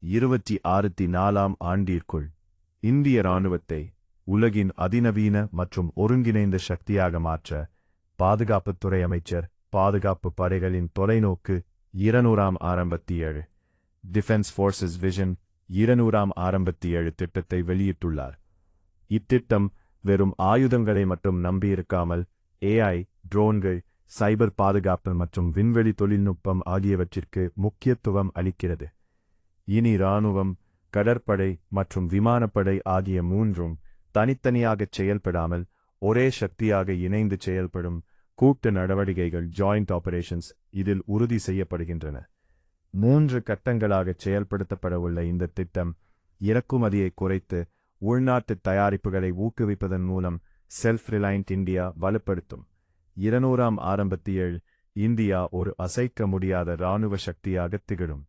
2024ஆம் ஆண்டிற்குள் இந்திய இராணுவத்தை உலகின் அதிநவீன மற்றும் ஒருங்கிணைந்த சக்தியாக மாற்ற பாதுகாப்புத்துறை அமைச்சர் பாதுகாப்பு படைகளின் தொலைநோக்கு 200ஆம் ஆரம்பத்தியேழு டிஃபென்ஸ் ஃபோர்சஸ் விஷன் 200ஆம் ஆரம்பத்தியேழு திட்டத்தை வெளியிட்டுள்ளார். இத்திட்டம் வெறும் ஆயுதங்களை மட்டும் நம்பியிருக்காமல் ஏஐ, ட்ரோன்கள், சைபர் பாதுகாப்பு மற்றும் விண்வெளி தொழில்நுட்பம் ஆகியவற்றிற்கு முக்கியத்துவம் அளிக்கிறது. இனி இராணுவம், கடற்படை மற்றும் விமானப்படை ஆகிய மூன்றும் தனித்தனியாகச் செயல்படாமல் ஒரே சக்தியாக இணைந்து செயல்படும் கூட்டு நடவடிக்கைகள் ஜாயிண்ட் ஆபரேஷன்ஸ் இதில் உறுதி செய்யப்படுகின்றன. 3 கட்டங்களாகச் செயல்படுத்தப்படவுள்ள இந்த திட்டம் இறக்குமதியை குறைத்து உள்நாட்டு தயாரிப்புகளை ஊக்குவிப்பதன் மூலம் செல்ஃப் ரிலையன்ட் இந்தியா வலுப்படுத்தும். 200ஆம் ஆரம்பத்தியேழு இந்தியா ஒரு அசைக்க முடியாத இராணுவ சக்தியாக திகழும்.